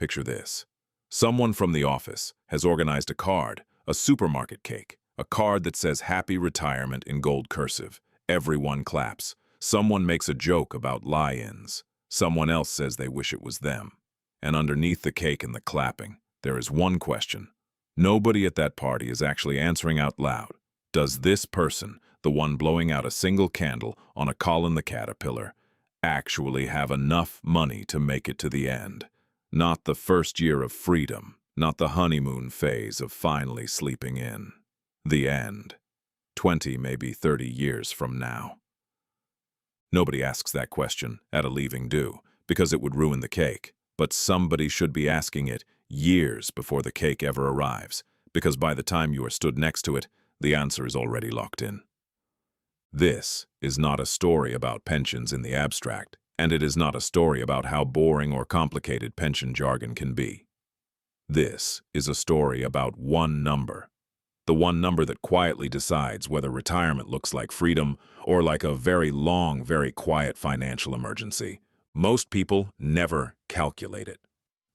Picture this. Someone from the office has organized a card, a supermarket cake, a card that says Happy Retirement in gold cursive. Everyone claps. Someone makes a joke about lie-ins. Someone else says they wish it was them. And underneath the cake and the clapping, there is one question. Nobody at that party is actually answering out loud. Does this person, the one blowing out a single candle on a Colin the Caterpillar, actually have enough money to make it to the end? Not the first year of freedom, not the honeymoon phase of finally sleeping in. The end. 20, maybe 30 years from now. Nobody asks that question at a leaving do, because it would ruin the cake. But somebody should be asking it years before the cake ever arrives, because by the time you are stood next to it, the answer is already locked in. This is not a story about pensions in the abstract, and it is not a story about how boring or complicated pension jargon can be. This is a story about one number. The one number that quietly decides whether retirement looks like freedom or like a very long, very quiet financial emergency. Most people never calculate it.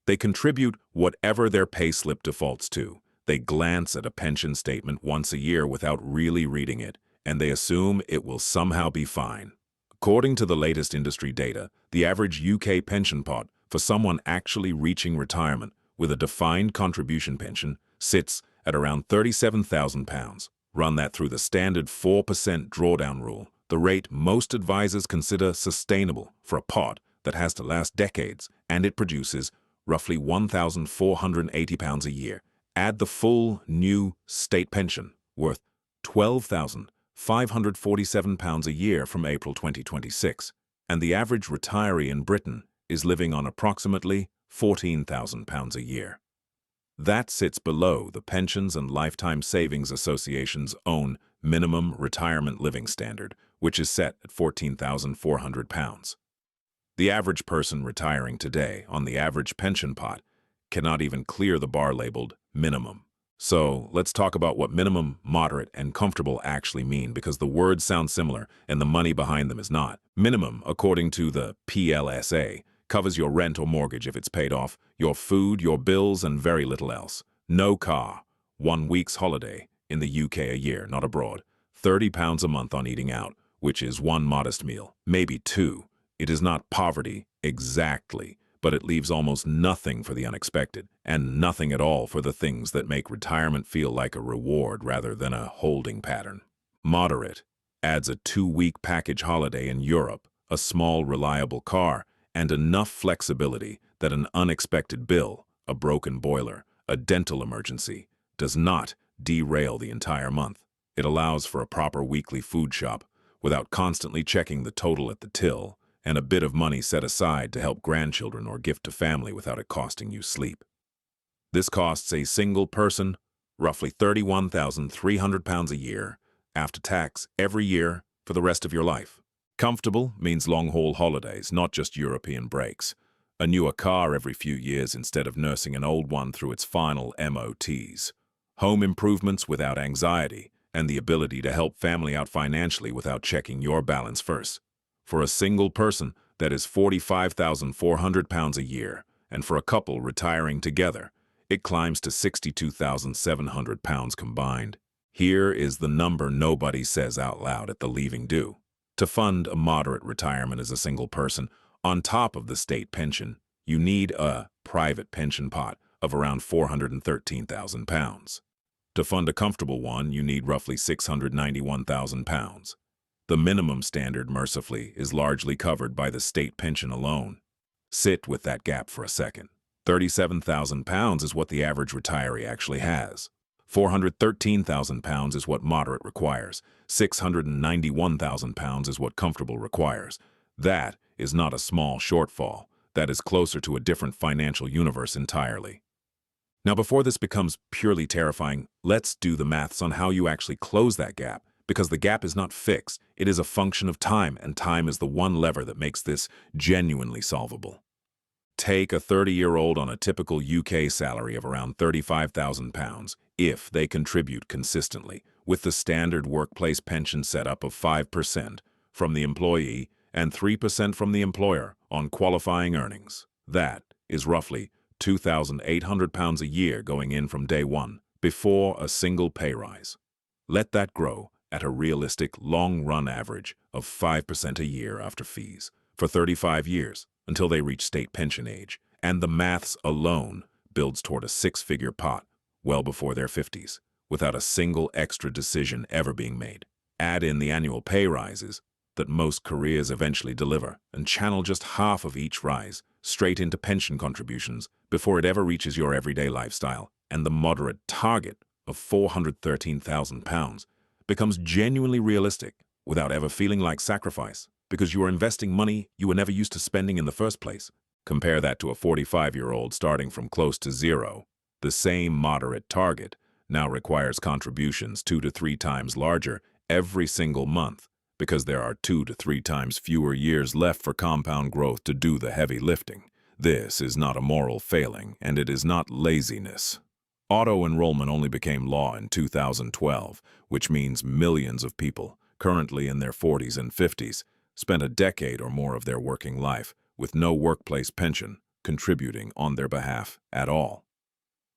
They contribute whatever their payslip defaults to. They glance at a pension statement once a year without really reading it, and they assume it will somehow be fine. According to the latest industry data, the average UK pension pot for someone actually reaching retirement with a defined contribution pension sits at around £37,000. Run that through the standard 4% drawdown rule, the rate most advisors consider sustainable for a pot that has to last decades, and it produces roughly £1,480 a year. Add the full new state pension, worth £12,547 a year from April 2026, and the average retiree in Britain is living on approximately £14,000 a year. That sits below the Pensions and Lifetime Savings Association's own minimum retirement living standard, which is set at £14,400. The average person retiring today on the average pension pot cannot even clear the bar labeled minimum. So let's talk about what minimum, moderate, and comfortable actually mean, because the words sound similar and the money behind them is not. Minimum, according to the PLSA, covers your rent or mortgage if it's paid off, your food, your bills, and very little else. No car, 1 week's holiday in the UK a year, not abroad, £30 a month on eating out, which is one modest meal, maybe two. It is not poverty exactly, but it leaves almost nothing for the unexpected, and nothing at all for the things that make retirement feel like a reward rather than a holding pattern. Moderate adds a 2-week package holiday in Europe, a small reliable car, and enough flexibility that an unexpected bill, a broken boiler, a dental emergency, does not derail the entire month. It allows for a proper weekly food shop without constantly checking the total at the till, and a bit of money set aside to help grandchildren or gift to family without it costing you sleep. This costs a single person roughly £31,300 a year after tax every year for the rest of your life. Comfortable means long-haul holidays, not just European breaks. A newer car every few years instead of nursing an old one through its final MOTs. Home improvements without anxiety, and the ability to help family out financially without checking your balance first. For a single person, that is £45,400 a year, and for a couple retiring together, it climbs to £62,700 combined. Here is the number nobody says out loud at the leaving do. To fund a moderate retirement as a single person, on top of the state pension, you need a private pension pot of around £413,000. To fund a comfortable one, you need roughly £691,000. The minimum standard, mercifully, is largely covered by the state pension alone. Sit with that gap for a second. £37,000 is what the average retiree actually has. £413,000 is what moderate requires. £691,000 is what comfortable requires. That is not a small shortfall. That is closer to a different financial universe entirely. Now, before this becomes purely terrifying, let's do the maths on how you actually close that gap, because the gap is not fixed. It is a function of time, and time is the one lever that makes this genuinely solvable. Take a 30-year-old on a typical UK salary of around £35,000 if they contribute consistently, with the standard workplace pension setup of 5% from the employee and 3% from the employer on qualifying earnings. That is roughly £2,800 a year going in from day one, before a single pay rise. Let that grow at a realistic long-run average of 5% a year after fees for 35 years until they reach state pension age, and the maths alone builds toward a six-figure pot well before their 50s, without a single extra decision ever being made. Add in the annual pay rises that most careers eventually deliver, and channel just half of each rise straight into pension contributions before it ever reaches your everyday lifestyle, and the moderate target of £413,000 becomes genuinely realistic without ever feeling like sacrifice, because you are investing money you were never used to spending in the first place. Compare that to a 45-year-old starting from close to zero. The same moderate target now requires contributions 2 to 3 times larger every single month, because there are 2 to 3 times fewer years left for compound growth to do the heavy lifting. This is not a moral failing, and it is not laziness. Auto-enrollment only became law in 2012, which means millions of people, currently in their 40s and 50s, spent a decade or more of their working life with no workplace pension contributing on their behalf at all.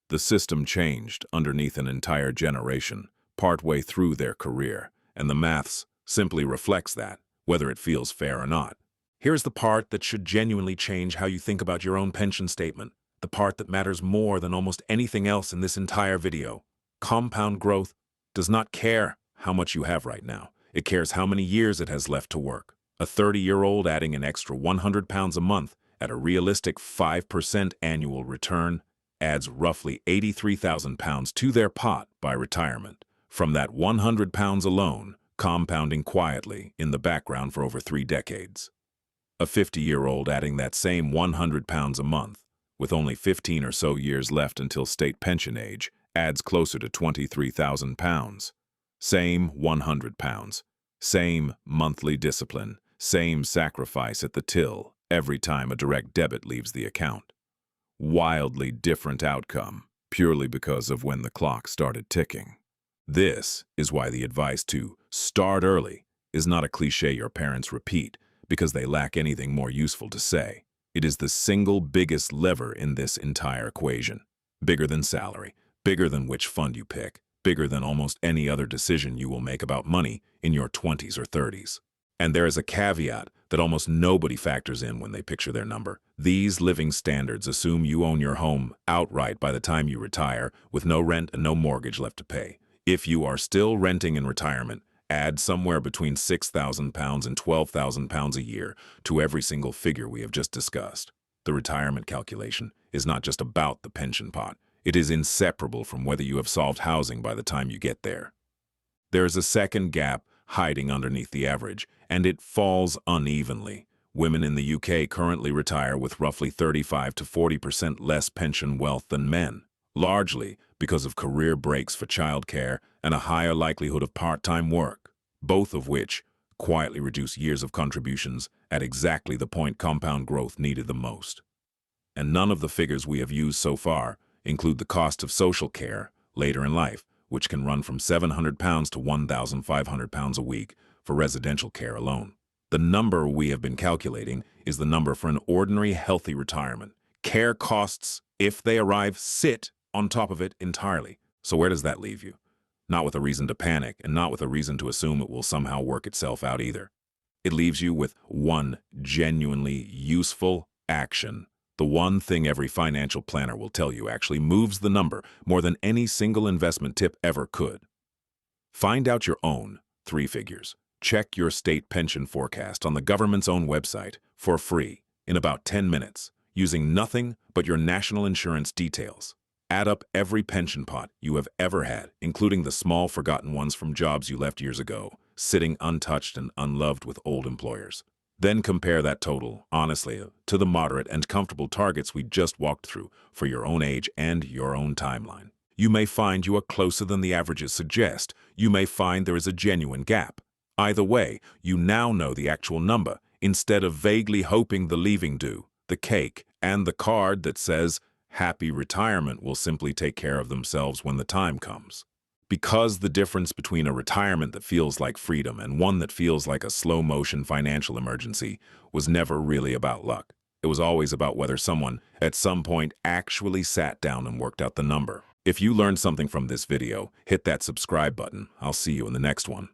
The system changed underneath an entire generation, partway through their career, and the maths simply reflects that, whether it feels fair or not. Here's the part that should genuinely change how you think about your own pension statement, the part that matters more than almost anything else in this entire video. Compound growth does not care how much you have right now. It cares how many years it has left to work. A 30-year-old adding an extra £100 a month at a realistic 5% annual return adds roughly £83,000 to their pot by retirement, from that £100 alone, compounding quietly in the background for over 3 decades. A 50-year-old adding that same £100 a month, with only 15 or so years left until state pension age, adds closer to £23,000. Same £100, same monthly discipline, same sacrifice at the till every time a direct debit leaves the account. Wildly different outcome, purely because of when the clock started ticking. This is why the advice to start early is not a cliche your parents repeat because they lack anything more useful to say. It is the single biggest lever in this entire equation. Bigger than salary, bigger than which fund you pick, bigger than almost any other decision you will make about money in your 20s or 30s. And there is a caveat that almost nobody factors in when they picture their number. These living standards assume you own your home outright by the time you retire, with no rent and no mortgage left to pay. If you are still renting in retirement, add somewhere between £6,000 and £12,000 a year to every single figure we have just discussed. The retirement calculation is not just about the pension pot. It is inseparable from whether you have solved housing by the time you get there. There is a second gap hiding underneath the average, and it falls unevenly. Women in the UK currently retire with roughly 35 to 40% less pension wealth than men, largely because of career breaks for childcare and a higher likelihood of part-time work, both of which quietly reduce years of contributions at exactly the point compound growth needed the most. And none of the figures we have used so far include the cost of social care later in life, which can run from £700 to £1,500 a week for residential care alone. The number we have been calculating is the number for an ordinary healthy retirement. Care costs, if they arrive, sit on top of it entirely. So where does that leave you? Not with a reason to panic, and not with a reason to assume it will somehow work itself out either. It leaves you with one genuinely useful action. The one thing every financial planner will tell you actually moves the number more than any single investment tip ever could. Find out your own 3 figures. Check your state pension forecast on the government's own website for free in about 10 minutes, using nothing but your national insurance details. Add up every pension pot you have ever had, including the small forgotten ones from jobs you left years ago, sitting untouched and unloved with old employers. Then compare that total, honestly, to the moderate and comfortable targets we just walked through for your own age and your own timeline. You may find you are closer than the averages suggest. You may find there is a genuine gap. Either way, you now know the actual number, instead of vaguely hoping the leaving do, the cake, and the card that says, "Happy retirement will simply take care of themselves when the time comes." Because the difference between a retirement that feels like freedom and one that feels like a slow-motion financial emergency was never really about luck. It was always about whether someone, at some point, actually sat down and worked out the number. If you learned something from this video, hit that subscribe button. I'll see you in the next one.